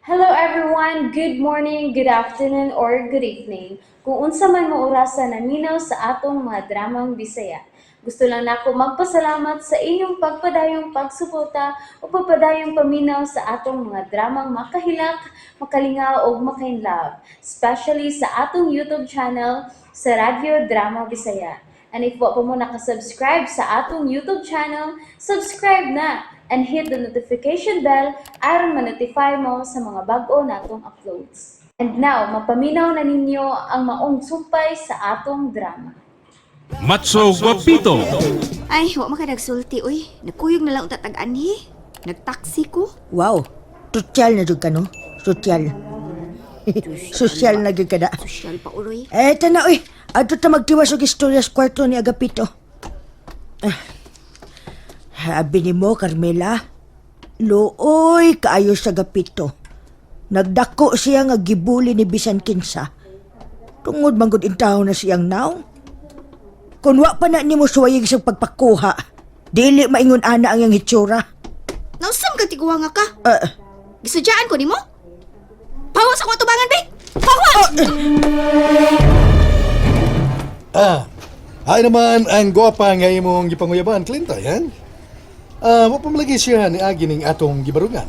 Hello everyone, good morning, good afternoon, or good evening. Kung unsa man mo orasan naminaw sa atong mga dramang Bisaya. Gusto lang nako magpasalamat sa inyong pagpadayong pagsuporta o pagpadayong paminaw sa atong mga dramang makahilak, makalingaw o makainlove, especially sa atong YouTube channel sa Radio Drama Bisaya. And if wa pa mo nakasubscribe sa atong YouTube channel, subscribe na and hit the notification bell aron ma-notify mo sa mga bag-o natong uploads. And now, mapaminaw na ninyo ang maong sumpay sa atong drama. Macho, Guapito. Ay, wa makadagsulti, uy. Nagkuyog na lang tatag-anhi. Nagtaksi ko. Wow, sosyal na jud ka no? Sosyal. Sosyal na jud ka na. Sosyal pa, uloy. Tana uy, adto ta magtiwas og istorya sa kwarto ni Agapito. Habi ni mo, Carmela, looy kaayo sa Agapito. Nagdako siya nga gibuli ni bisan kinsa. Tungod manggod intaw na siyang naw. Kung wa pa na ni mo suwayig siyang pagpakuha, dili maingon ana ang iyang hitsura. Nausam ka tiguwa nga ka. Gisudyaan ko ni mo? Pawas ako atubangan, be! Pawas! Ay naman ang gwapa nga imong gipanguyaban, Clinton, yan? Mapamalagi siya ni Agi ning atong gibarungan.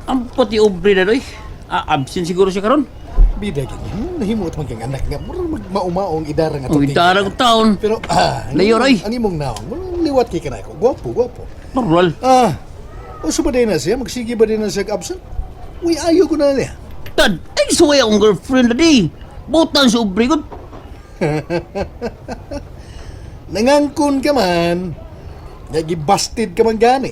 Ang pati obre na doy. Absent siguro siya karon. Bida gini, nahimot man kang anak nga, murag maumaong idarang atong Uy, darang taon. Pero, Layo, Roy. ang imong naong, murag liwat kay kanay ko. Gwapo. Normal. Uso ba din na siya? Magsige ba din na siya absent? Uy, ayaw ko na niya. Tad, ay suway akong girlfriend na di. Butan sa obre ko. Nangangkon ka man. Nagibasted ka man gani.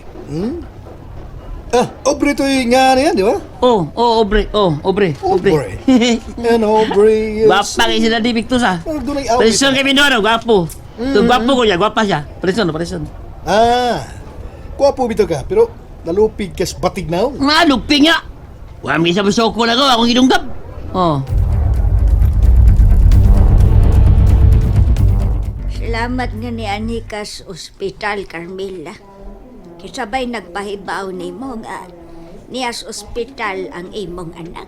Obre to'y nga na yan, di ba? Obre. Obre. Obre is... Gwapa kayo sila di Victus ah. Dunay awit. Presyon kami doon, gwapo. Gwapo ko niya, gwapa siya. Presyon. Gwapo bito ka, pero nalupig kas batig na. Luping nga. Wami sa masoko na ko, akong ginunggap. Salamat nga ni Anikas Ospital, Carmela. Kisabay nagpahibaw ni mo nga niyas ospital ang imong anak.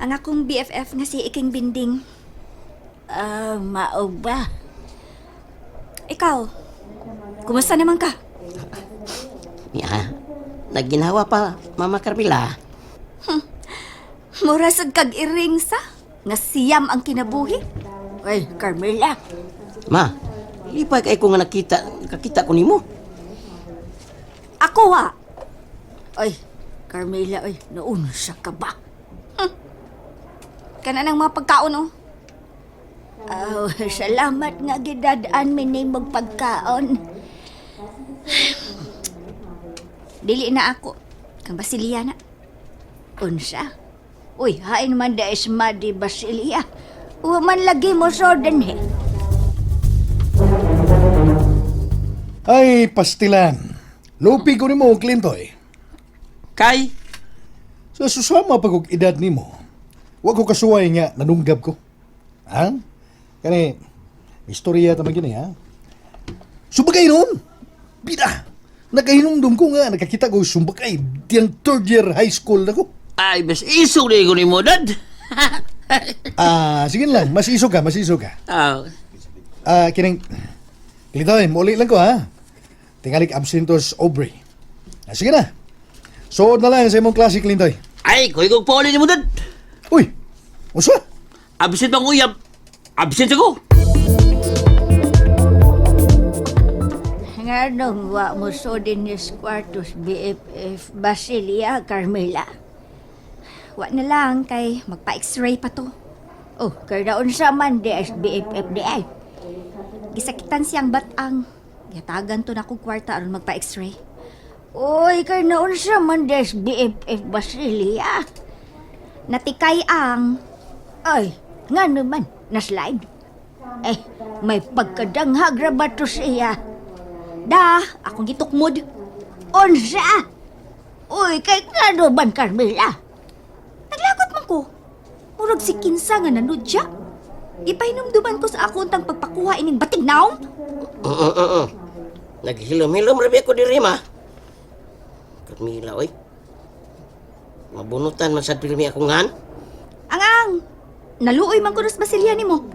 Ang akong BFF nga si Iking Binding. Mao ba? Ikaw, kumusta naman ka? Nagginhawa pa, Mama Carmela. Murasag kag iring sa nga siyam ang kinabuhi. Ay, Carmela. Ma, ipag ay ko nga kakita ko nimo. Ako Ay, Carmela, naunsa ka ba? Kana nang mga pagkaon, salamat nga gidadaan minay magpagkaon. Dili na ako. Kang Basilia na. Unsa? Uy, hain man da isma di Basilia. Uwa man lagi mo sordan he. Ay, pastilan. Lupig ko ni mo, Clintoy. Kay? Sa susama pag og edad ni mo, wag ko kasuway nga nanunggab ko. Kani, istorya tamang gini, Sumbakay noon! Bida! Nakahinumdum ko nga, nakakita ko sumbakay. Diyang third year high school na ko. Ay, bes iso na ko ni mo, dad. Sige lang, mas iso ka. Kining, Clintoy, muli lang ko, Tingalik absentos Aubrey. Sige na. Suod na lang sa imong klase, Clintoy. Ay, kuy kong pauli ni mo, dad. Uy! Usa? Absent bang uyab? Absent ako. Nga nung wa mo so din is kwartos BFF Basilia, Carmela. Wa na lang kay magpa-x-ray pa to. Kaya daon sa man di as BFF di ay. Gisakitan siyang batang. Yatagan to na kong kwarta aron magpa-x-ray. Kaya naon sa man di as BFF Basilia. Natikay ang... nga naman, na-slide. May pagkadanghag rabato siya. Akong gitukmod. Onsa? Kay nga ban, Carmela. Naglagot man ko. Murag si Kinsa nga nanudya. Ipahinumduman ko sa ako tang pagpakuha ining batig naong. Naghilom-hilom rabi ako diri, ma. Carmela, oy. Mabunutan man sa pilmi akong ngan. Ang naluoy man ko sa basilya nimo.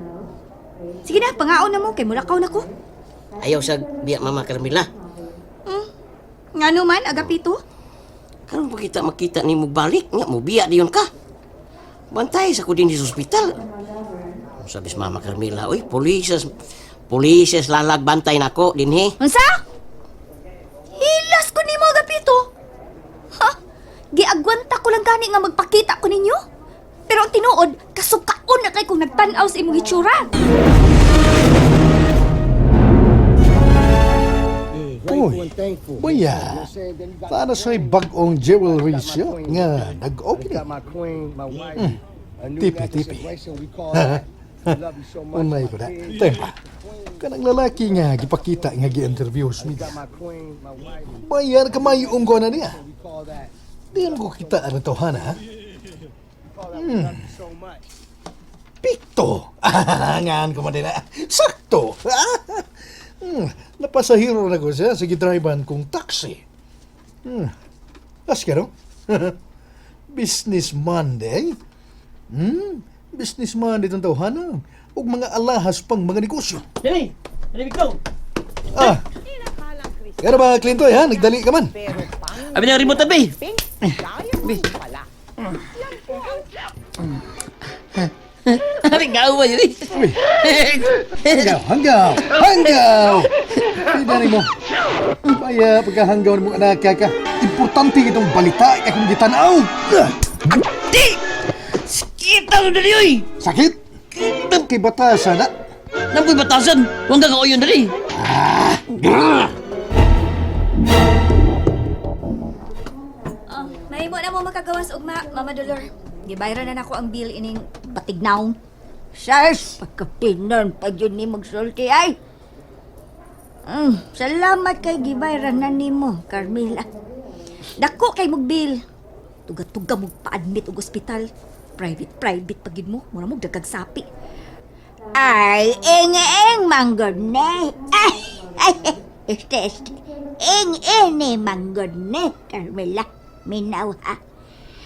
Sige na, pangaon na mo kay mulakaw na ko. Ayaw sa biya Mama Carmela. Ngano man, Agapito? Karon pa kita makita ni mo balik nga mo biya diyon ka. Bantay sa ko din sa ospital. Sabis Mama Carmela, oy, polises lalag bantay nako dinhi. Unsa? Hilas ko nimo, Agapito. Ha? Giagwanta ko lang gani nga magpakita ko ninyo. Pero ang tinuod, kasukaon na kay kung nagtan-aw sa imong itsura. Uy, baya. Para sa'y bagong jewelry siya nga nag-opening. Tipi-tipi. Unay ko na. Tempa. Kanang lalaki nga, gipakita nga gi-interview sa media. Bayan kamayong ko na niya. Diyan ko kita ano to, ha? Pikto. Ngan ko man din na. Sakto. Napasahiro na ko siya sa gidriban kong taxi. Askaro? Businessman day? Businessman day itong tawhanan. Ug mga alahas pang mga negosyo. Dili, Victor. Kaya ba, Clintoy, ha? Nagdali ka man. Abi na remote tabi. Abi gawa yun. Hanggaw! Pinari mo. Kaya pagkahanggaw mo anak ka, importante itong balita akong gitanaw. Di! Sakita mo dali, oy! Sakit? Kay batasan na. Namoy batasan, huwag ka kauyon dali. Mahimo na mo makagawas ugma, Mama Dolor. Gibayran na nako ang bill ining batignaw. Sars, pagkapinon pa yun ni magsulti ay. Salamat kay gibayran na nimo, Carmela. Dako kay mong bill. Tuga-tuga mo pa-admit og ospital. Private pagid mo. Mura mo dagag sapi. Ay, eng-eng manggod ne. Este. Eng-eng ni manggod ne, Carmela. Minaw ha.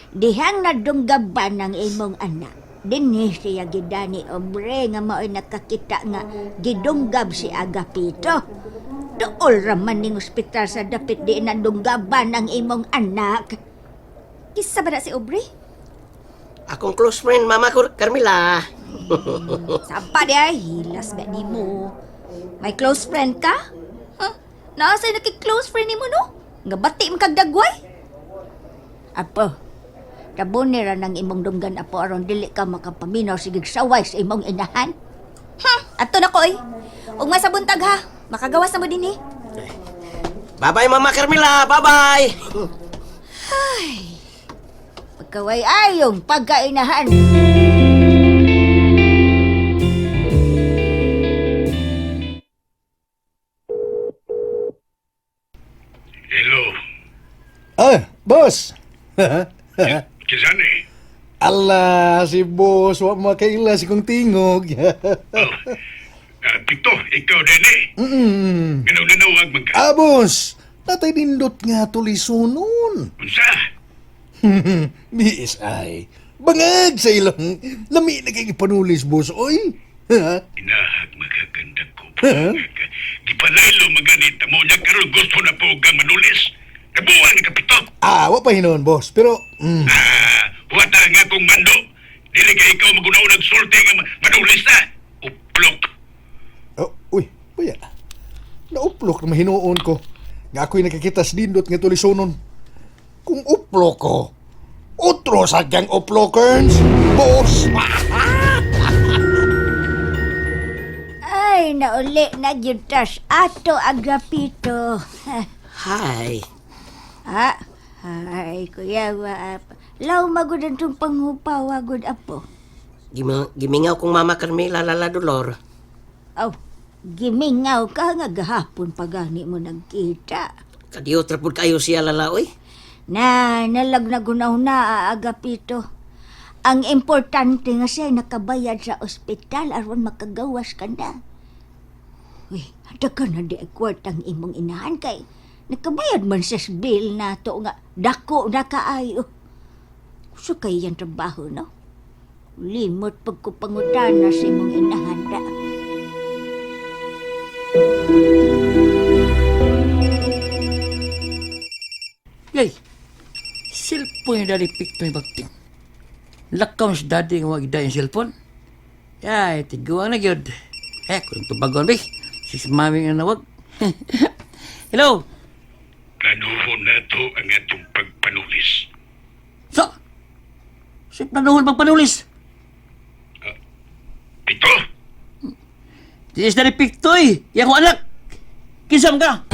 Dihang nadunggaban ng imong anak. Dinhi siya gidani ombre nga mao'y nakakita nga gidunggab si Agapito. Dool raman ning ospital sa dapit di nadunggaban ang imong anak. Kisa ba na si Aubrey? Akong close friend, Mama Carmela. Sapa di ay, hilas ba ni mo? May close friend ka? Huh? Naasay naki-close friend ni mo no? Nga bati magkagdagway? Apo, kabunira ng imong dunggan apo aron dili ka makapaminaw sigig saway sa imong inahan. Ato na ko eh. Ug masabuntag ha, makagawas na mo din eh. Bye-bye, Mama Carmela. Bye-bye. Pagkaway ayong pagkainahan. Hello. Boss! Kisani? Ala, si boss, wa makaila si kong tingog. Pito, ikaw din eh. Ganaw-nanawag magka. Boss! Natay nindot nga tulisunon. Unsa? Biis ay. Bangag sa ilong. Lami na kay ipanulis, boss. Oy! Inahag magaganda ko. Gipalaylo maganit mo niya karon gusto na po kang manulis. Nabuhan ni Kapito. Wa pa hinon, boss. Pero, Wata nga kong mando. Dili ka ikaw magunaw nagsulti nga manulis na. Uplok. uy, baya. Nauplok na mahinuon ko. Nga ako'y nakakita sa dindot nga tulisonon. Kung uplok ko, otro sa kyang uplokers, boss! Ay, nauli na gyud tas ato Agapito. Hi. Ay, kuya wa. Law magud antong panghupaw agud apo. Gimingaw kong Mama Carmela Lala Dolor. Aw, gimingaw ka nga gahapon pagani mo nagkita. Kadiyo trapod kayo siya Lala, oy. Nalagnagunaw na Agapito. Ang importante nga siya nakabayad sa ospital aron makagawas ka na. Uy, daga na di kwartang imong inahan kay nakabayad man sa bill na to nga dako na kaayo. So kay yung trabaho, no? Limot pagkupangutana sa imong inahanda. Yay! Cellphone yung daddy pick to yung bagting. Lakaw si daddy nga wag yung cellphone. Yay, tiguan na gyud. Kung tubagon ba? Si mami nga nawag. Hello? Planuhon na to ang atong pagpanulis. So? Si planuhon magpanulis. Pito, Di is daddy pick to eh. Yang ko anak. Kisam ka.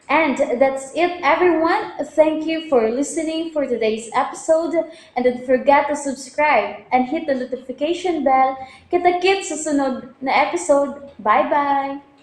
And that's it, everyone. Thank you for listening for today's episode. And don't forget to subscribe and hit the notification bell. Kita-kits sa sunod na episode. Bye-bye!